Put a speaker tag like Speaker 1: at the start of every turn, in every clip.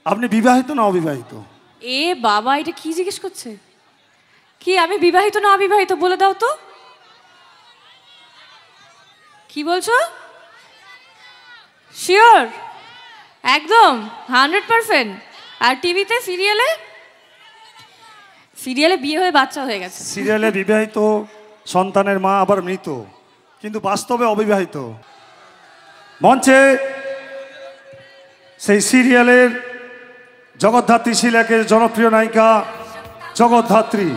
Speaker 1: আপনি বিবাহিত না অবিবাহিত?
Speaker 2: এ বাবা, এটা কি জিজ্ঞেস করছে? কি আমি বিবাহিত না অবিবাহিত বলে দাও তো। কি বলছো? শিওর? একদম 100%? আর টিভিতে সিরিয়ালে? সিরিয়ালে বিয়ে হয়ে বাচ্চা হয়ে গেছে।
Speaker 1: সিরিয়ালে বিবাহিত, সন্তানের মা, আবার মৃত, কিন্তু বাস্তবে অবিবাহিত। মঞ্চে সেই সিরিয়ালের জগদ্ধাত্রী শিলাকের জনপ্রিয় নায়িকা জগদ্ধাত্রী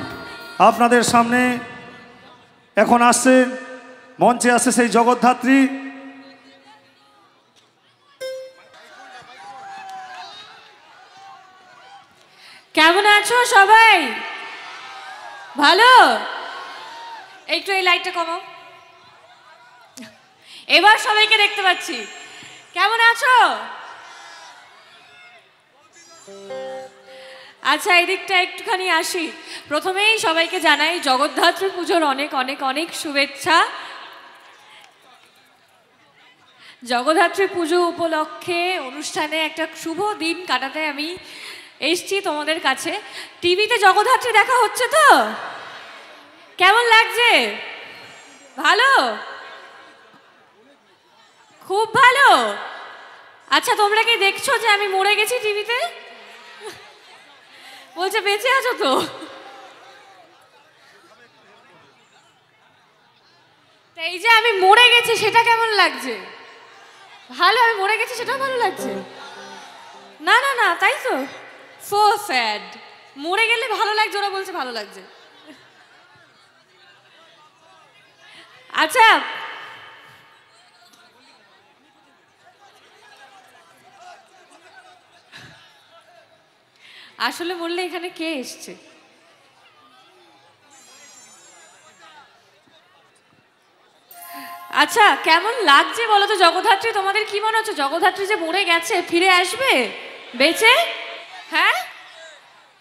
Speaker 1: আপনাদের সামনে এখন আসছে। মঞ্চে আসছে সেই জগদ্ধাত্রী।
Speaker 2: কেমন আছো সবাই? ভালো? একটু এই লাইটটা কমাও। এবার সবাইকে দেখতে পাচ্ছি। কেমন আছো? আচ্ছা, এই দিকটা একটুখানি আসি। প্রথমেই সবাইকে জানাই জগদ্ধাত্রী পুজোর অনেক অনেক অনেক শুভেচ্ছা। জগদ্ধাত্রী পুজো উপলক্ষে অনুষ্ঠানে একটা শুভ দিন কাটাতে আমি এসছি তোমাদের কাছে। টিভিতে জগদ্ধাত্রী দেখা হচ্ছে তো? কেমন লাগছে? ভালো? খুব ভালো। আচ্ছা, তোমরা কি দেখছো যে আমি মরে গেছি টিভিতে? বলছে বেঁচে আছো তো? এই যে আমি মরে গেছি সেটা কেমন লাগছে? ভালো, আমি মরে গেছি সেটাও ভালো লাগছে? না না না, তাই তো? So sad. মরে গেলে ভালো লাগছে, ওরা বলছে ভালো লাগছে। আচ্ছা, আসলে বললে এখানে কে এসছে? আচ্ছা, কেমন লাগছে বলো তো জগদ্ধাত্রী? তোমাদের কি মনে হচ্ছে জগদ্ধাত্রী যে মরে গেছে ফিরে আসবে বেঁচে? হ্যাঁ,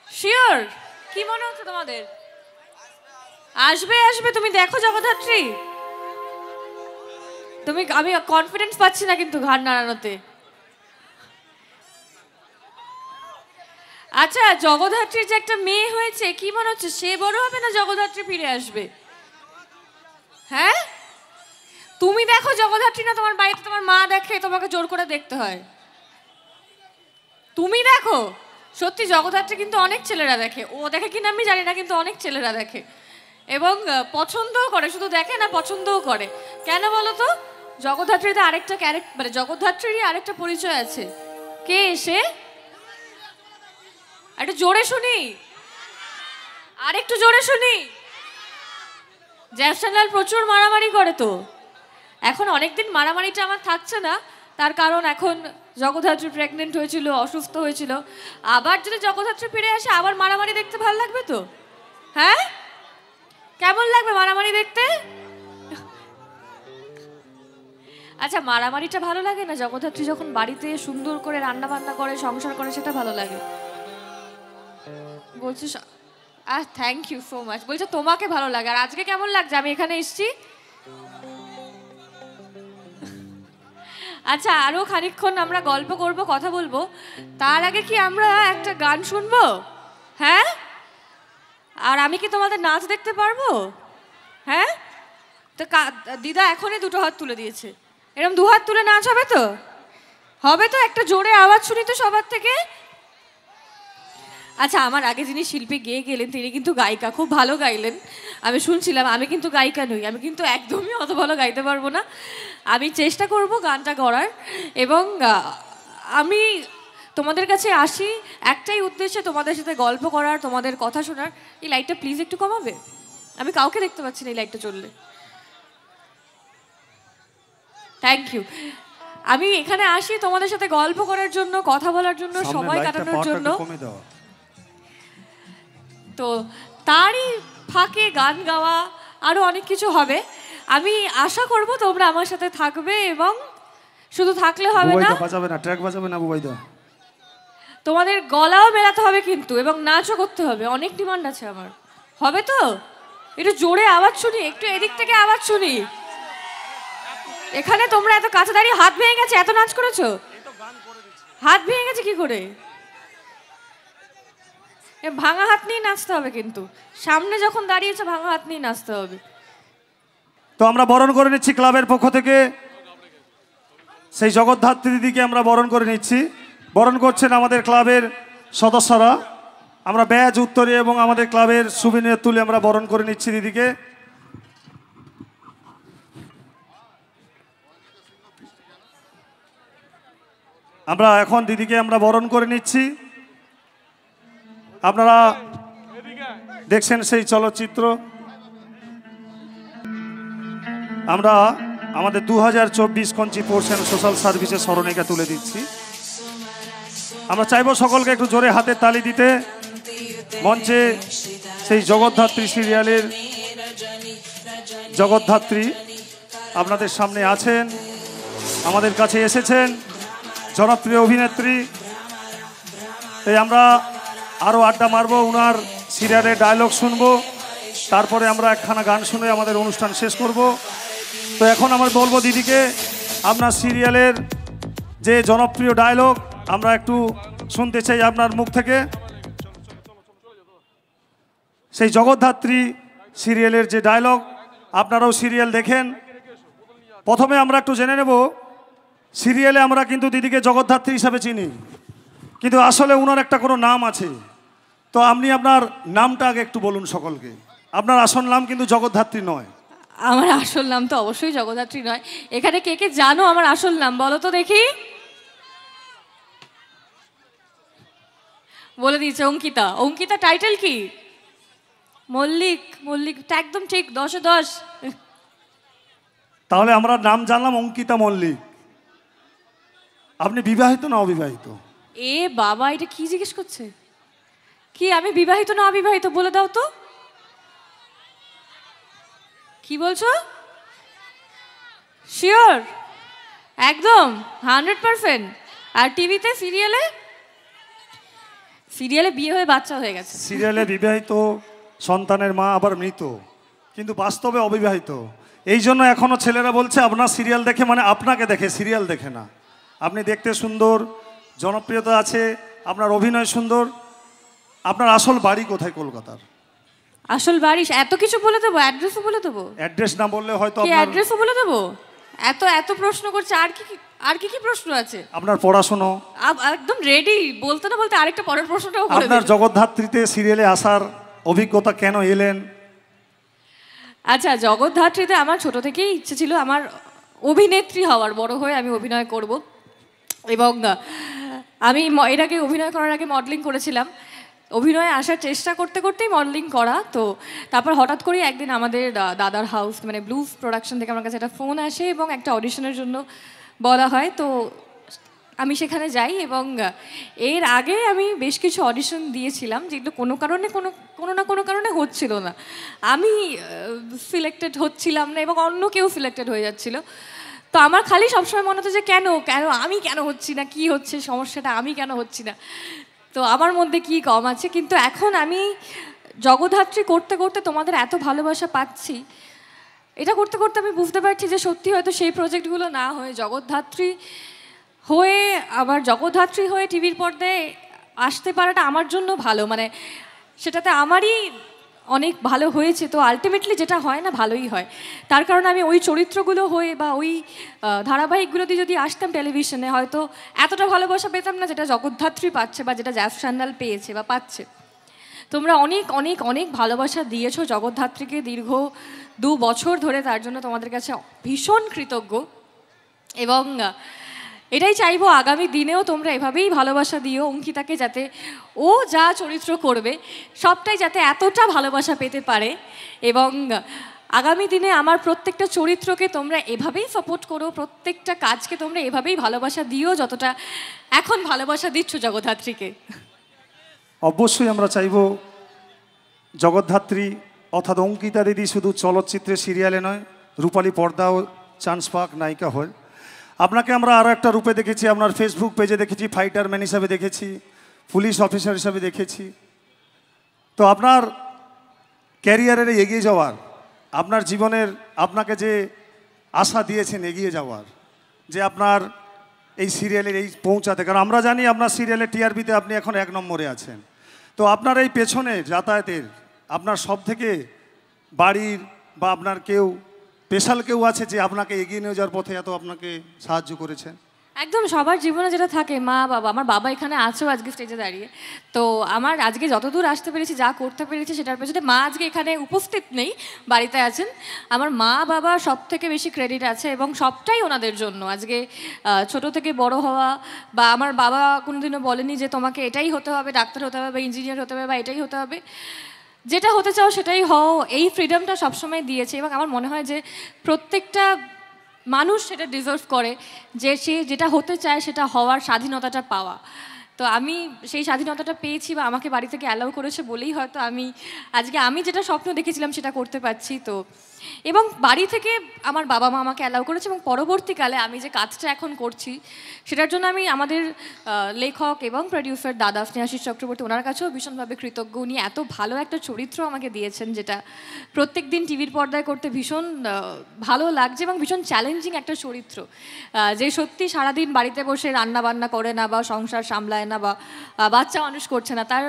Speaker 2: শিওর? কি মনে হচ্ছে তোমাদের? আসবে আসবে। তুমি দেখো জগদ্ধাত্রী? আমি কনফিডেন্স পাচ্ছি না কিন্তু ঘাড় নাড়ানোতে। আচ্ছা, জগদ্ধাত্রীর যে একটা মেয়ে হয়েছে, কি মনে হচ্ছে সে বড় হবে না জগদ্ধাত্রী ফিরে আসবে? হ্যাঁ, তুমি দেখো জগদ্ধাত্রী না তোমার বাড়িতে তোমার মা দেখে, তোমাকে জোর করে দেখতে হয়? তুমি দেখো? সত্যি জগদ্ধাত্রী কিন্তু অনেক ছেলেরা দেখে। ও দেখে কিনা আমি জানি না, কিন্তু অনেক ছেলেরা দেখে এবং পছন্দও করে। শুধু দেখে না, পছন্দও করে। কেন বলো তো? জগদ্ধাত্রীতে আরেকটা ক্যারেক্টার, মানে জগদ্ধাত্রীরই আরেকটা পরিচয় আছে। কে এসে? একটু জোরে শুনি, আর একটু জোরে শুনি। জ্যাফসালাল প্রচুর মারামারি করে তো। এখন অনেকদিন মারামারিটা আমার থাকছে না, তার কারণ এখন জগদ্ধাত্রী প্রেগনেন্ট হয়েছিল, অসুস্থ হয়েছিল। আবার যদি জগদ্ধাত্রী ফিরে আসে, আবার মারামারি দেখতে ভালো লাগবে তো? হ্যাঁ, কেমন লাগবে মারামারি দেখতে? আচ্ছা, মারামারিটা ভালো লাগে না? জগদ্ধাত্রী যখন বাড়িতে সুন্দর করে রান্না বান্না করে, সংসার করে, সেটা ভালো লাগে? বলছি থ্যাংক ইউ সো মাচ। বলছে তোমাকে ভালো লাগে। আর আজকে কেমন লাগছে আমি এখানে এসেছি? আচ্ছা, আরো খানিকক্ষণ আমরা গল্প করব, কথা বলবো। তার আগে কি আমরা একটা গান শুনবো? হ্যাঁ, আর আমি কি তোমাদের নাচ দেখতে পারবো? হ্যাঁ, তো দিদা এখনই দুটো হাত তুলে দিয়েছে। এরকম দু হাত তুলে নাচ হবে তো? হবে তো? একটা জোরে আওয়াজ শুনি তো সবার থেকে। আচ্ছা, আমার আগে যিনি শিল্পী গেয়ে গেলেন তিনি কিন্তু গায়িকা, খুব ভালো গাইলেন। আমি শুনছিলাম। আমি কিন্তু গায়িকা নই, আমি কিন্তু একদমই অত ভালো গাইতে পারবো না। আমি চেষ্টা করব গানটা করার। এবং আমি তোমাদের কাছে আসি একটাই উদ্দেশ্যে, তোমাদের সাথে গল্প করার, তোমাদের কথা শোনার। এই লাইটটা প্লিজ একটু কমাবে? আমি কাউকে দেখতে পাচ্ছি না এই লাইটটা চললে। Thank you. আমি এখানে আসি তোমাদের সাথে গল্প করার জন্য, কথা বলার জন্য, সময় কাটানোর জন্য। তো তারই ফাঁকে গান গাওয়া, আরো অনেক কিছু হবে। আমি আশা করব তোমরা আমার সাথে থাকবে, এবং শুধু থাকলে হবে না,
Speaker 1: বাজাবে না, ট্র্যাক বাজাবে না বুবাইদা।
Speaker 2: তোমাদের গলাও মেলাতে হবে কিন্তু, এবং নাচও করতে হবে। অনেক ডিমান্ড আছে আমার। হবে তো? একটু জোরে আওয়াজ শুনি, একটু এদিক থেকে আওয়াজ শুনি। এখানে তোমরা এত কাছে দাঁড়িয়ে হাত ভেঙে গেছে, এত নাচ করেছো। হাত ভেঙে গেছে কি করে? ভাঙা হাত নিয়ে নাচতে হবে, কিন্তু সামনে যখন দাঁড়িয়েছে ভাঙা হাত নিয়ে নাচতে হবে।
Speaker 1: তো আমরা বরণ করে নিচ্ছি ক্লাবের পক্ষ থেকে সেই জগদ্ধাত্রী দিদিকে আমরা বরণ করে নিচ্ছি। বরণ করছেন আমাদের ক্লাবের সদস্যরা। আমরা ব্যাজ উত্তরে এবং আমাদের ক্লাবের সুবিনের তুলে আমরা বরণ করে নিচ্ছি দিদিকে। আমরা এখন দিদিকে আমরা বরণ করে নিচ্ছি। আপনারা দেখছেন সেই চলচ্চিত্র। আমরা আমাদের 2024 কঞ্চি ফোর্স অ্যান্ড সোশ্যাল সার্ভিসের স্মরণিকা তুলে দিচ্ছি। আমরা চাইবো সকলকে একটু জোরে হাতে তালি দিতে। মঞ্চে সেই জগদ্ধাত্রী সিরিয়ালের জগদ্ধাত্রী আপনাদের সামনে আছেন, আমাদের কাছে এসেছেন জনপ্রিয় অভিনেত্রী। তাই আমরা আরও আড্ডা মারবো, ওনার সিরিয়ালের ডায়লগ শুনবো, তারপরে আমরা একখানা গান শুনে আমাদের অনুষ্ঠান শেষ করব। তো এখন আমরা বলবো দিদিকে আপনার সিরিয়ালের যে জনপ্রিয় ডায়লগ আমরা একটু শুনতে চাই আপনার মুখ থেকে। সেই জগদ্ধাত্রী সিরিয়ালের যে ডায়লগ, আপনারাও সিরিয়াল দেখেন। প্রথমে আমরা একটু জেনে নেব, সিরিয়ালে আমরা কিন্তু দিদিকে জগদ্ধাত্রী হিসাবে চিনি, কিন্তু আসলে ওনার একটা কোনো নাম আছে। তো আপনি আপনার নামটা আগে একটু বলুন সকলকে। আপনার আসল নাম কিন্তু জগদ্ধাত্রী নয়।
Speaker 2: আমার আসল নাম তো অবশ্যই জগদ্ধাত্রী নয়। এখানে কে কে জানো আমার আসল নাম? বলো তো দেখি। বলে দিয়েছে অঙ্কিতা। অঙ্কিতা টাইটেল কি? মল্লিক। মল্লিকটা একদম ঠিক, 10-এ 10।
Speaker 1: তাহলে আমরা নাম জানলাম অঙ্কিতা মল্লিক। আপনি বিবাহিত না অবিবাহিত?
Speaker 2: এ বাবা, এটা কি জিজ্ঞেস করছে? কি আমি বিবাহিত না অবিবাহিত বলে দাও তো। কি বলছো? শিওর? একদম 100%? আর টিভিতে সিরিয়ালে? সিরিয়ালে বিয়ে হয়ে বাচ্চা হয়ে গেছে।
Speaker 1: সিরিয়ালে বিবাহিত, সন্তানের মা, আবার মৃত, কিন্তু বাস্তবে অবিবাহিত। এই জন্য এখনো ছেলেরা বলছে আপনার সিরিয়াল দেখে মানে আপনাকে দেখে, সিরিয়াল দেখে না। আপনি দেখতে সুন্দর, জনপ্রিয়তা আছে, আপনার অভিনয় সুন্দর। আপনার আসল বাড়ি কোথায় কলকাতার?
Speaker 2: আসল বাড়ি এত কিছু বলে দেবো? অ্যাড্রেসও বলে দেবো?
Speaker 1: অ্যাড্রেস না বললে হয়তো
Speaker 2: কি
Speaker 1: আপনার
Speaker 2: অ্যাড্রেসও বলে দেবো? এত এত প্রশ্ন করছে, আর কি প্রশ্ন আছে?
Speaker 1: আপনার পড়াশোনা
Speaker 2: একদম রেডি। বলতে না বলতে আরেকটা পরের প্রশ্নটাও বলে
Speaker 1: আপনার
Speaker 2: দিই।
Speaker 1: জগদ্ধাত্রীতে সিরিয়ালে আসার অভিজ্ঞতা, কেন এলেন?
Speaker 2: আচ্ছা, জগদ্ধাত্রীতে আমার ছোট থেকেই ইচ্ছে ছিল আমার অভিনেত্রী হওয়ার, বড় হয়ে আমি অভিনয় করব। এবং আমি এর আগে অভিনয় করার আগে মডেলিং করেছিলাম। অভিনয়ে আসার চেষ্টা করতে করতেই মডেলিং করা। তো তারপর হঠাৎ করেই একদিন আমাদের দাদার হাউস মানে ব্লু প্রোডাকশন থেকে আমার কাছে একটা ফোন আসে এবং একটা অডিশনের জন্য বলা হয়। তো আমি সেখানে যাই এবং এর আগে আমি বেশ কিছু অডিশন দিয়েছিলাম, যেগুলো কোনো না কোনো কারণে হচ্ছিল না। আমি সিলেক্টেড হচ্ছিলাম না এবং অন্য কেউ সিলেক্টেড হয়ে যাচ্ছিল। তো আমার খালি সবসময় মনে হতো যে কেন আমি কেন হচ্ছি না, কি হচ্ছে সমস্যাটা, আমি কেন হচ্ছি না, তো আমার মধ্যে কি কম আছে। কিন্তু এখন আমি জগদ্ধাত্রী করতে করতে তোমাদের এত ভালোবাসা পাচ্ছি, এটা করতে করতে আমি বুঝতে পারছি যে সত্যি হয়তো সেই প্রজেক্টগুলো না হয়ে জগদ্ধাত্রী হয়ে, আবার জগদ্ধাত্রী হয়ে টিভির পর্দায় আসতে পারাটা আমার জন্য ভালো। মানে সেটাতে আমারই অনেক ভালো হয়েছে। তো আলটিমেটলি যেটা হয় না, ভালোই হয়। তার কারণে আমি ওই চরিত্রগুলো হয়ে বা ওই ধারাবাহিকগুলো দিয়ে যদি আসতাম টেলিভিশনে, হয়তো এতটা ভালোবাসা পেতাম না যেটা জগদ্ধাত্রী পাচ্ছে বা যেটা জ্যাফ সান্যাল পেয়েছে বা পাচ্ছে। তোমরা অনেক অনেক অনেক ভালোবাসা দিয়েছো জগদ্ধাত্রীকে দীর্ঘ 2 বছর ধরে, তার জন্য তোমাদের কাছে ভীষণ কৃতজ্ঞ। এবং এটাই চাইবো আগামী দিনেও তোমরা এভাবেই ভালোবাসা দিও অঙ্কিতাকে, যাতে ও যা চরিত্র করবে সবটাই যাতে এতটা ভালোবাসা পেতে পারে। এবং আগামী দিনে আমার প্রত্যেকটা চরিত্রকে তোমরা এভাবেই সাপোর্ট করো, প্রত্যেকটা কাজকে তোমরা এভাবেই ভালোবাসা দিও যতটা এখন ভালোবাসা দিচ্ছ জগদ্ধাত্রীকে।
Speaker 1: অবশ্যই আমরা চাইব জগদ্ধাত্রী অর্থাৎ অঙ্কিতা দিদি শুধু চলচ্চিত্রে সিরিয়ালে নয়, রূপালী পর্দাও চান্স পাক, নায়িকা হয়। আপনাকে আমরা আরও একটা রূপে দেখেছি, আপনার ফেসবুক পেজে দেখেছি, ফাইটারম্যান হিসাবে দেখেছি, পুলিশ অফিসার হিসাবে দেখেছি। তো আপনার ক্যারিয়ারের এগিয়ে যাওয়ার, আপনার জীবনের আপনাকে যে আশা দিয়েছেন এগিয়ে যাওয়ার, যে আপনার এই সিরিয়ালের এই পৌঁছাতে, কারণ আমরা জানি আপনার সিরিয়ালের টিআরপিতে আপনি এখন 1 নম্বরে আছেন। তো আপনার এই পেছনে যাতায়াতের আপনার সব থেকে বাড়ির বা আপনার কেউ স্পেশাল কেউ আছে যে আপনাকে এগিয়ে নিয়ে যাওয়ার পথে এত আপনাকে সাহায্য করেছেন?
Speaker 2: একদম সবার জীবনে যেটা থাকে, মা বাবা। আমার বাবা এখানে আছেও আজকে স্টেজে দাঁড়িয়ে। তো আমার আজকে যতদূর আসতে পেরেছি, যা করতে পেরেছি, সেটার পেছনে মা আজকে এখানে উপস্থিত নেই, বাড়িতে আছেন। আমার মা বাবা সব থেকে বেশি ক্রেডিট আছে এবং সবটাই ওনাদের জন্য। আজকে ছোট থেকে বড় হওয়া, বা আমার বাবা কোনোদিনও বলেনি যে তোমাকে এটাই হতে হবে, ডাক্তার হতে হবে বা ইঞ্জিনিয়ার হতে হবে বা এটাই হতে হবে, যেটা হতে চাও সেটাই হও, এই ফ্রিডমটা সবসময় দিয়েছে। এবং আমার মনে হয় যে প্রত্যেকটা মানুষ সেটা ডিজার্ভ করে, যে সে যেটা হতে চায় সেটা হওয়ার স্বাধীনতাটা পাওয়া। তো আমি সেই স্বাধীনতাটা পেয়েছি, বা আমাকে বাড়ি থেকে অ্যালাউ করেছে বলেই হয়তো আজকে আমি যেটা স্বপ্ন দেখেছিলাম সেটা করতে পারছি। তো এবং বাড়ি থেকে আমার বাবা মা আমাকে অ্যালাউ করেছে, এবং পরবর্তীকালে আমি যে কাজটা এখন করছি সেটার জন্য আমি আমাদের লেখক এবং প্রডিউসার দাদা স্নেহাশিস চক্রবর্তী, ওনার কাছেও ভীষণভাবে কৃতজ্ঞ। উনি এত ভালো একটা চরিত্র আমাকে দিয়েছেন, যেটা প্রত্যেক দিন টিভির পর্দায় করতে ভীষণ ভালো লাগছে এবং ভীষণ চ্যালেঞ্জিং একটা চরিত্র, যে সত্যি সারাদিন বাড়িতে বসে রান্না বান্না করে না, বা সংসার সামলায় না, বা বাচ্চা মানুষ করছে না, তার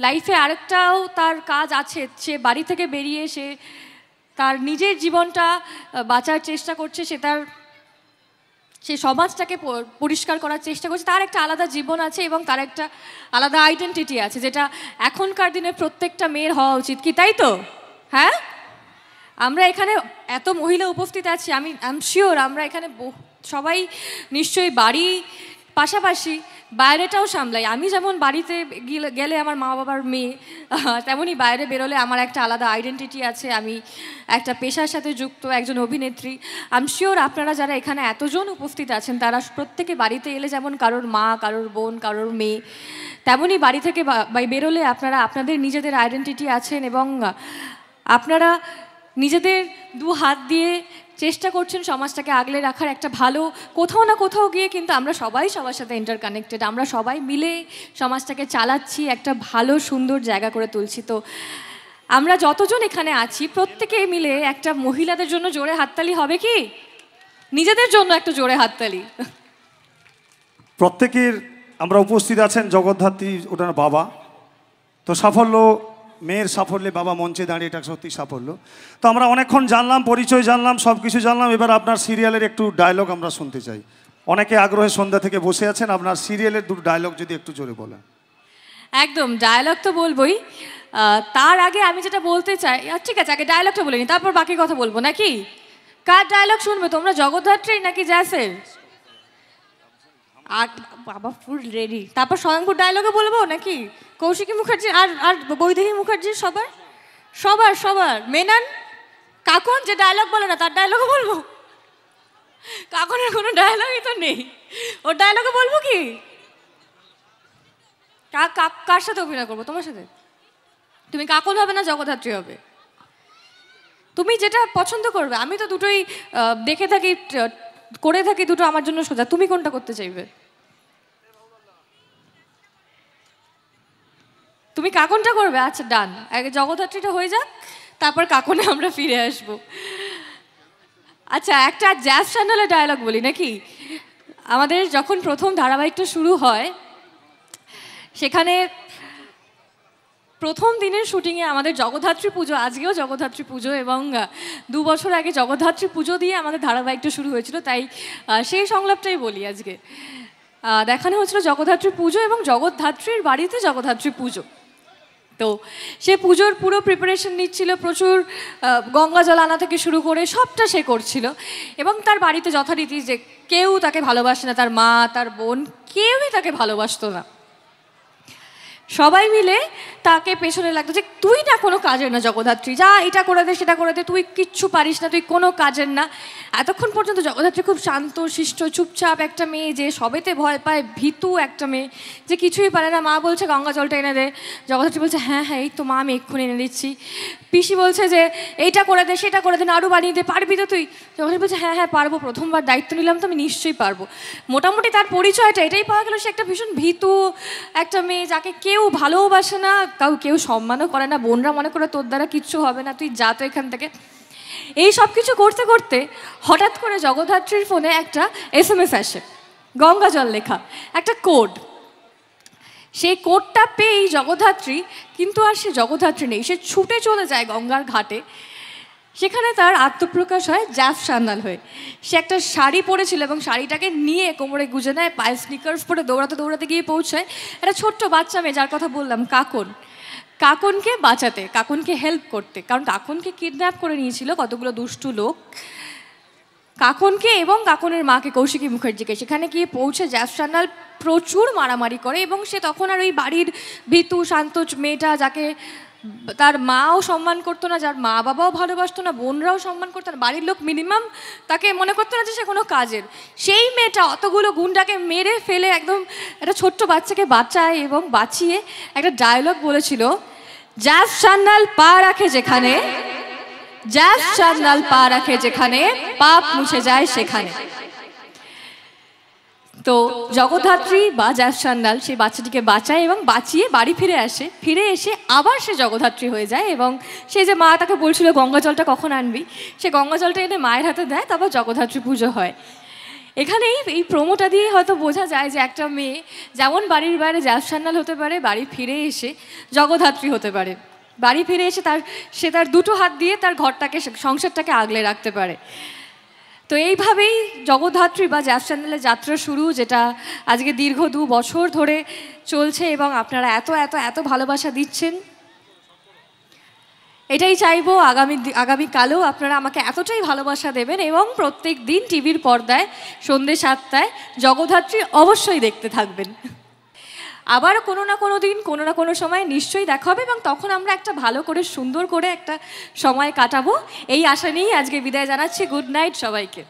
Speaker 2: লাইফে আরেকটাও তার কাজ আছে। সে বাড়ি থেকে বেরিয়ে সে তার নিজের জীবনটা বাঁচার চেষ্টা করছে, সে সমাজটাকে পরিষ্কার করার চেষ্টা করছে। তার একটা আলাদা জীবন আছে এবং তার একটা আলাদা আইডেন্টিটি আছে, যেটা এখনকার দিনে প্রত্যেকটা মেয়ের হওয়া উচিত। কি তাই তো? হ্যাঁ, আমরা এখানে এত মহিলা উপস্থিত আছি, আমি শিওর আমরা এখানে সবাই নিশ্চয়ই বাড়ি পাশাপাশি বাইরেটাও সামলাই। আমি যেমন বাড়িতে গেলে আমার মা বাবার মেয়ে, তেমনই বাইরে বেরোলে আমার একটা আলাদা আইডেন্টিটি আছে। আমি একটা পেশার সাথে যুক্ত একজন অভিনেত্রী। আই এম শিওর আপনারা যারা এখানে এতজন উপস্থিত আছেন, তারা প্রত্যেকে বাড়িতে এলে যেমন কারোর মা, কারোর বোন, কারোর মেয়ে, তেমনই বাড়ি থেকে বেরোলে আপনারা আপনাদের নিজেদের আইডেন্টিটি আছেন, এবং আপনারা নিজেদের দু হাত দিয়ে চেষ্টা করছেন সমাজটাকে আগলে রাখার। একটা ভালো কোথাও না কোথাও গিয়ে কিন্তু আমরা সবাই সবার সাথে ইন্টারকানেক্টেড, আমরা সবাই মিলে সমাজটাকে চালাচ্ছি, একটা ভালো সুন্দর জায়গা করে তুলছি। তো আমরা যতজন এখানে আছি প্রত্যেকে মিলে একটা মহিলাদের জন্য জোরে হাততালি হবে কি? নিজেদের জন্য একটা জোরে হাততালি।
Speaker 1: প্রত্যেকের আমরা উপস্থিত আছেন জগদ্ধাত্রী, ওটার বাবা। তো সাফল্য, মেয়ের সাফল্যে বাবা মঞ্চে দাঁড়িয়ে, এটা সত্যি সাফল্য। তো আমরা অনেকক্ষণ জানলাম, পরিচয় জানলাম, সব কিছু জানলাম। এবার আপনার সিরিয়ালের একটু ডায়লগ আমরা শুনতে চাই। অনেকে আগ্রহে সন্ধ্যা থেকে বসে আছেন, আপনার সিরিয়ালের দুটো ডায়লগ যদি একটু জোরে বলেন।
Speaker 2: একদম, ডায়লগ তো বলবোই। তার আগে আমি যেটা বলতে চাই, ঠিক আছে আগে ডায়লগটা বলে নি, তারপর বাকি কথা বলবো নাকি? কার ডায়লগ শুনবে তোমরা, জগদ্ধাত্রী নাকি জ্যাসের? আর বাবা ফুল রেডি। তারপর স্বয়ংভূর ডায়লগে বলবো নাকি কৌশিকী মুখার্জি আর আর বৈদেহী মুখার্জির? সবার সবার সবার মেনান কাকন যে ডায়লগ বলে না, তার ডায়লগে বলবো? কাকনের কোনো ডায়লগই তো নেই, ওর ডায়লগে বলবো কি? কার সাথে অভিনয় করবো? তোমার সাথে? তুমি কাকন হবে না জগদ্ধাত্রী হবে? তুমি যেটা পছন্দ করবে। আমি তো দুটোই দেখে থাকি, করে থাকি, দুটো আমার জন্য সোজা। তুমি কোনটা করতে চাইবে? তুমি কাকনটা করবে? আচ্ছা ডান, আগে জগদ্ধাত্রীটা হয়ে যাক, তারপর কাকনে আমরা ফিরে আসব। আচ্ছা একটা জ্যাজ চ্যানেলের ডায়লগ বলি নাকি? আমাদের যখন প্রথম ধারাবাহিকটা শুরু হয়, সেখানে প্রথম দিনের শুটিংয়ে আমাদের জগদ্ধাত্রী পুজো, আজকেও জগদ্ধাত্রী পুজো, এবং 2 বছর আগে জগদ্ধাত্রী পুজো দিয়ে আমাদের ধারাবাহিকটা শুরু হয়েছিল। তাই সেই সংলাপটাই বলি আজকে। দেখানো হচ্ছিল জগদ্ধাত্রী পুজো এবং জগদ্ধাত্রীর বাড়িতে জগদ্ধাত্রী পুজো। তো সে পুজোর পুরো প্রিপারেশন নিচ্ছিল, প্রচুর গঙ্গা জল আনা থেকে শুরু করে সবটা সে করছিল। এবং তার বাড়িতে যথারীতি যে কেউ তাকে ভালোবাসে না, তার মা, তার বোন, কেউই তাকে ভালোবাসতো না। সবাই মিলে তাকে পেছনে লাগতো যে তুই না কোনো কাজের না জগদ্ধাত্রী, যা এটা করে দে সেটা করে দে, তুই কিচ্ছু পারিস না, তুই কোনো কাজের না। এতক্ষণ পর্যন্ত জগদ্ধাত্রী খুব শান্ত শিষ্ট চুপচাপ একটা মেয়ে, যে সবেতে ভয় পায়, ভীতু একটা মেয়ে, যে কিছুই পারে না। মা বলছে গঙ্গা জলটা এনে দে, জগদ্ধাত্রী বলছে হ্যাঁ হ্যাঁ এই তো মা আমি এক্ষুনি এনে দিচ্ছি। পিসি বলছে যে এইটা করে দে সেটা করে দে, নাড়ু বানিয়ে দে, পারবি তো তুই? জগদ্ধাত্রী বলছে হ্যাঁ হ্যাঁ পারবো, প্রথমবার দায়িত্ব নিলাম তো আমি নিশ্চয়ই পারবো। মোটামুটি তার পরিচয়টা এটাই পাওয়া গেল, সে একটা ভীষণ ভীতু একটা মেয়ে, যাকে কেউ ভালোবাসে না, কেউ সম্মানও করে না। বোনরা মনে করে তোর দ্বারা কিচ্ছু হবে না, তুই যা তো এখান থেকে। এই সব কিছু করতে করতে হঠাৎ করে জগদ্ধাত্রীর ফোনে একটা SMS আসে, গঙ্গা জল লেখা একটা কোড। সেই কোটটা পেয়ে এই জগদ্ধাত্রী, কিন্তু আর সে জগদ্ধাত্রী নেই, সে ছুটে চলে যায় গঙ্গার ঘাটে। সেখানে তার আত্মপ্রকাশ হয় জ্যাফ সান্যাল হয়ে। সে একটা শাড়ি পরেছিল এবং শাড়িটাকে নিয়ে কোমরে গুজে নেয়, পায়ে স্নিকার্স পরে দৌড়াতে দৌড়াতে গিয়ে পৌঁছায় একটা ছোট্ট বাচ্চা মেয়ে, যার কথা বললাম, কাকন। কাকনকে বাঁচাতে, কাকনকে হেল্প করতে, কারণ কাকনকে কিডন্যাপ করে নিয়েছিল কতগুলো দুষ্টু লোক। কাকনকে এবং কাকনের মাকে, কৌশিকী মুখার্জিকে, সেখানে গিয়ে পৌঁছে জ্যাফ সান্যাল প্রচুর মারামারি করে এবং সে তখন আর ওই বাড়ির ভীতু শান্ত মেয়েটা, যাকে তার মাও সম্মান করতো না, যার মা বাবাও ভালোবাসতো না, বোনরাও সম্মান করতো না, বাড়ির লোক মিনিমাম তাকে মনে করতো না যে সে কোনো কাজের, সেই মেয়েটা অতগুলো গুন্ডাকে মেরে ফেলে একদম একটা ছোট্ট বাচ্চাকে বাঁচায় এবং বাঁচিয়ে একটা ডায়লগ বলেছিল, জ্যাফ সান্যাল পা রাখে যেখানে, জ্যাফ সান্যাল পা রাখে যেখানে, পাপ মুছে যায় সেখানে। তো জগদ্ধাত্রী বা জ্যাফ সান্যাল সেই বাচ্চাটিকে বাঁচায় এবং বাঁচিয়ে বাড়ি ফিরে আসে। ফিরে এসে আবার সে জগদ্ধাত্রী হয়ে যায় এবং সেই যে মা তাকে বলছিল গঙ্গা জলটা কখন আনবি, সে গঙ্গা জলটা এনে মায়ের হাতে দেয়, তারপর জগদ্ধাত্রী পুজো হয়। এখানেই এই প্রোমোটা দিয়ে হয়তো বোঝা যায় যে একটা মেয়ে যেমন বাড়ির বাইরে জ্যাফ সান্যাল হতে পারে, বাড়ি ফিরে এসে জগদ্ধাত্রী হতে পারে। বাড়ি ফিরে এসে সে তার দুটো হাত দিয়ে তার ঘরটাকে, সংসারটাকে আগলে রাখতে পারে। তো এইভাবেই জগদ্ধাত্রী বা জ্যাফ সান্যালের যাত্রা শুরু, যেটা আজকে দীর্ঘ 2 বছর ধরে চলছে এবং আপনারা এত এত এত ভালোবাসা দিচ্ছেন। এটাই চাইবো আগামীকালেও আপনারা আমাকে এতটাই ভালোবাসা দেবেন এবং প্রত্যেক দিন টিভির পর্দায় সন্ধ্যে 7টায় জগদ্ধাত্রী অবশ্যই দেখতে থাকবেন। আবার কোনো না কোনো দিন কোনো না কোনো সময় নিশ্চয়ই দেখা হবে এবং তখন আমরা একটা ভালো করে সুন্দর করে একটা সময় কাটাবো, এই আশা নিয়েই আজকে বিদায় জানাচ্ছি। গুড নাইট সবাইকে।